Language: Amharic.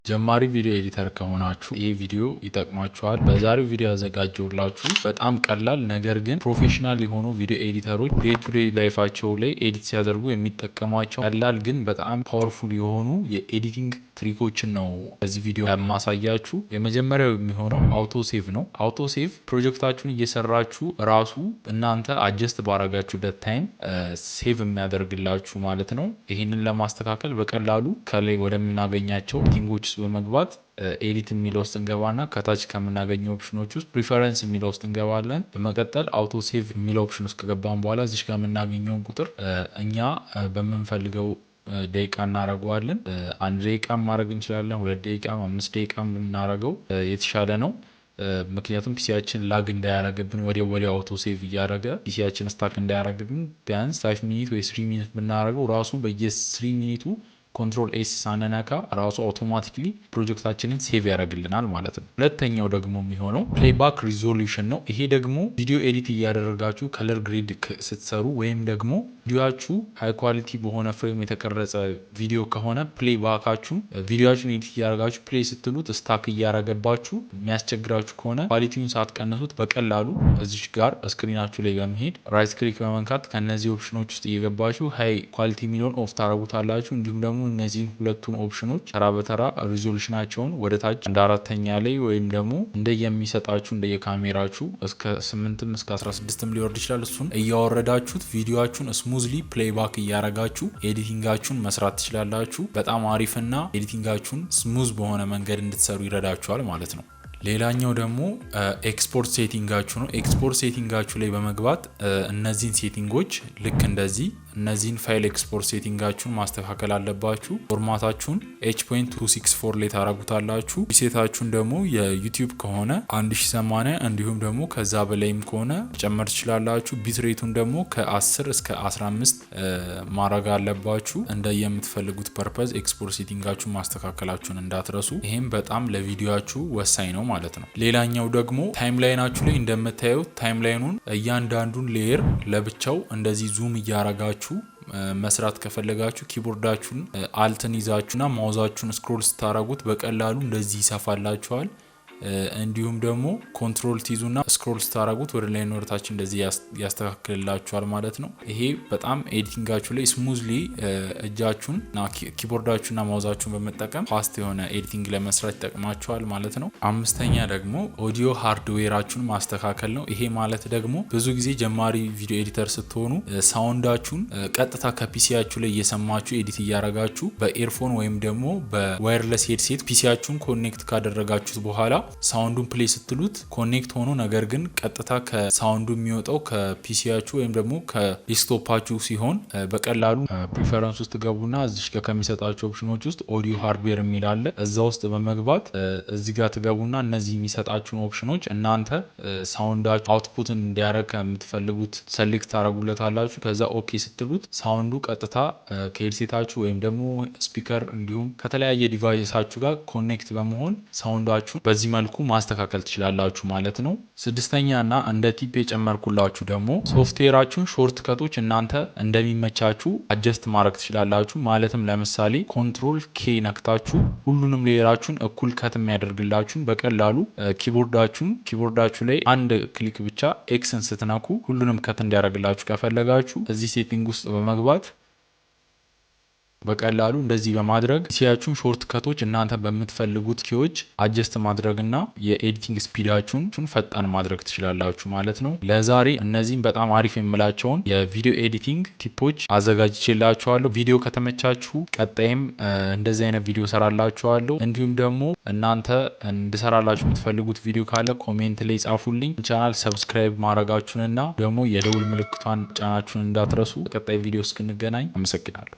ጀማሪ ቪዲዮ ኤዲተር ከሆናችሁ ይሄ ቪዲዮ ይጠቅማችኋል። በዛሬው ቪዲዮ ያዘጋጀሁላችሁ በጣም ቀላል ነገር ግን ፕሮፌሽናል የሆኑ ቪዲዮ ኤዲተሮች ዴይ ቱ ዴይ ላይፋቸው ላይ ኤዲት ሲያደርጉ የሚጠቀሟቸው ቀላል ግን በጣም ፓወርፉል የሆኑ የኤዲቲንግ ትሪኮችን ነው በዚህ ቪዲዮ የማሳያችሁ። የመጀመሪያው የሚሆነው አውቶሴቭ ነው። አውቶሴቭ ፕሮጀክታችሁን እየሰራችሁ ራሱ እናንተ አጀስት ባረጋችሁበት ታይም ሴቭ የሚያደርግላችሁ ማለት ነው። ይህንን ለማስተካከል በቀላሉ ከላይ ወደምናገኛቸው ሴቲንጎች ውስጥ በመግባት ኤዲት የሚለው ውስጥ እንገባና ከታች ከምናገኘው ኦፕሽኖች ውስጥ ፕሪፈረንስ የሚለው ውስጥ እንገባለን። በመቀጠል አውቶ ሴቭ የሚለው ኦፕሽን ውስጥ ከገባን በኋላ እዚህ ጋር የምናገኘውን ቁጥር እኛ በምንፈልገው ደቂቃ እናደርገዋለን። 1 ደቂቃ ማድረግ እንችላለን፣ 2 ደቂቃ፣ 5 ደቂቃ ብናደርገው የተሻለ ነው። ምክንያቱም ፒሲያችን ላግ እንዳያረግብን ወዲያው አውቶ ሴቭ እያደረገ ፒሲያችን ስታክ እንዳያረግብን ቢያንስ 5 ሚኒት ወይ 3 ሚኒት ብናደርገው ራሱ በየ3 ሚኒቱ ኮንትሮል ኤስ ሳንነካ ራሱ አውቶማቲክሊ ፕሮጀክታችንን ሴቭ ያደርግልናል ማለት ነው። ሁለተኛው ደግሞ የሚሆነው ፕሌይባክ ሪዞሉሽን ነው። ይሄ ደግሞ ቪዲዮ ኤዲት እያደረጋችሁ ከለር ግሬድ ስትሰሩ ወይም ደግሞ ቪዲዮአችሁ ሃይ ኳሊቲ በሆነ ፍሬም የተቀረጸ ቪዲዮ ከሆነ ፕሌይባካችሁን ቪዲዮአችሁን ኤዲት እያደረጋችሁ ፕሌይ ስትሉት ስታክ እያደረገባችሁ የሚያስቸግራችሁ ከሆነ ኳሊቲውን ሳትቀንሱት በቀላሉ እዚች ጋር ስክሪናችሁ ላይ በመሄድ ራይት ክሊክ በመንካት ከነዚህ ኦፕሽኖች ውስጥ እየገባችሁ ሃይ ኳሊቲ የሚለውን ኦፍ ታደርጉታላችሁ። እንዲሁም ደግሞ እነዚህ ሁለቱን ኦፕሽኖች ተራ በተራ ሪዞሉሽናቸውን ወደ ታች እንደ 4ኛ ላይ ወይም ደግሞ እንደየሚሰጣችሁ እንደየካሜራችሁ እስከ 8ም እስከ 16ም ሊወርድ ይችላል። እሱን እያወረዳችሁት ቪዲዮአችሁን ስሙዝሊ ፕሌይባክ እያረጋችሁ ኤዲቲንጋችሁን መስራት ትችላላችሁ። በጣም አሪፍና ኤዲቲንጋችሁን ስሙዝ በሆነ መንገድ እንድትሰሩ ይረዳችኋል ማለት ነው። ሌላኛው ደግሞ ኤክስፖርት ሴቲንጋችሁ ነው። ኤክስፖርት ሴቲንጋችሁ ላይ በመግባት እነዚህን ሴቲንጎች ልክ እንደዚህ እነዚህን ፋይል ኤክስፖርት ሴቲንጋችሁን ማስተካከል አለባችሁ። ፎርማታችሁን H.264 ላይ ታረጉታላችሁ። ሪሴታችሁን ደግሞ የዩቲዩብ ከሆነ 1080 እንዲሁም ደግሞ ከዛ በላይም ከሆነ መጨመር ትችላላችሁ። ቢትሬቱን ደግሞ ከ10 እስከ 15 ማድረግ አለባችሁ። እንደየምትፈልጉት ፐርፐዝ ኤክስፖርት ሴቲንጋችሁን ማስተካከላችሁን እንዳትረሱ። ይሄም በጣም ለቪዲዮአችሁ ወሳኝ ነው ማለት ነው። ሌላኛው ደግሞ ታይምላይናችሁ ላይ እንደምታዩት ታይምላይኑን እያንዳንዱን ሌየር ለብቻው እንደዚህ ዙም እያረጋችሁ መስራት ከፈለጋችሁ ኪቦርዳችሁን አልትን ይዛችሁና ማውዛችሁን ስክሮል ስታረጉት በቀላሉ እንደዚህ ይሰፋላችኋል። እንዲሁም ደግሞ ኮንትሮል ትይዙና ስክሮል ስታረጉት ወደ ላይ ወደታች እንደዚህ ያስተካክልላችኋል ማለት ነው። ይሄ በጣም ኤዲቲንጋችሁ ላይ ስሙዝሊ እጃችሁንና ኪቦርዳችሁና ማውዛችሁን በመጠቀም ፋስት የሆነ ኤዲቲንግ ለመስራት ይጠቅማችኋል ማለት ነው። አምስተኛ ደግሞ ኦዲዮ ሃርድዌራችሁን ማስተካከል ነው። ይሄ ማለት ደግሞ ብዙ ጊዜ ጀማሪ ቪዲዮ ኤዲተር ስትሆኑ ሳውንዳችሁን ቀጥታ ከፒሲያችሁ ላይ እየሰማችሁ ኤዲት እያረጋችሁ በኤርፎን ወይም ደግሞ በዋየርለስ ሄድሴት ፒሲያችሁን ኮኔክት ካደረጋችሁት በኋላ ሳውንዱን ፕሌይ ስትሉት ኮኔክት ሆኖ ነገር ግን ቀጥታ ከሳውንዱ የሚወጣው ከፒሲያችሁ ወይም ደግሞ ከዲስክቶፓችሁ ሲሆን በቀላሉ ፕሪፈረንስ ውስጥ ገቡና እዚህ ጋር ከሚሰጣቸው ኦፕሽኖች ውስጥ ኦዲዮ ሃርድዌር የሚል አለ። እዛ ውስጥ በመግባት እዚህ ጋር ትገቡና እነዚህ የሚሰጣችሁን ኦፕሽኖች እናንተ ሳውንዳችሁ አውትፑትን እንዲያደርግ ከምትፈልጉት ሰሌክት ታደርጉለታላችሁ። ከዛ ኦኬ ስትሉት ሳውንዱ ቀጥታ ከሄድሴታችሁ ወይም ደግሞ ስፒከር እንዲሁም ከተለያየ ዲቫይሳችሁ ጋር ኮኔክት በመሆን ሳውንዳችሁ በዚህ መልኩ ማስተካከል ትችላላችሁ ማለት ነው። ስድስተኛና እንደ ቲፕ የጨመርኩላችሁ ደግሞ ሶፍትዌራችሁን ሾርት ከቶች እናንተ እንደሚመቻችሁ አጀስት ማድረግ ትችላላችሁ። ማለትም ለምሳሌ ኮንትሮል ኬ ነክታችሁ ሁሉንም ሌየራችሁን እኩል ከት የሚያደርግላችሁን በቀላሉ ኪቦርዳችሁ ላይ አንድ ክሊክ ብቻ ኤክስን ስትነኩ ሁሉንም ከት እንዲያደርግላችሁ ከፈለጋችሁ እዚህ ሴቲንግ ውስጥ በመግባት በቀላሉ እንደዚህ በማድረግ ፒሲያችሁን ሾርት ከቶች እናንተ በምትፈልጉት ኪዎች አጀስት ማድረግና የኤዲቲንግ ስፒዳችሁን ፈጣን ማድረግ ትችላላችሁ ማለት ነው። ለዛሬ እነዚህም በጣም አሪፍ የምላቸውን የቪዲዮ ኤዲቲንግ ቲፖች አዘጋጅቼላችኋለሁ። ቪዲዮ ከተመቻችሁ ቀጣይም እንደዚህ አይነት ቪዲዮ ሰራላችኋለሁ። እንዲሁም ደግሞ እናንተ እንድሰራላችሁ የምትፈልጉት ቪዲዮ ካለ ኮሜንት ላይ ጻፉልኝ። ቻናል ሰብስክራይብ ማድረጋችሁንና ደግሞ የደውል ምልክቷን ጫናችሁን እንዳትረሱ። ቀጣይ ቪዲዮ እስክንገናኝ አመሰግናለሁ።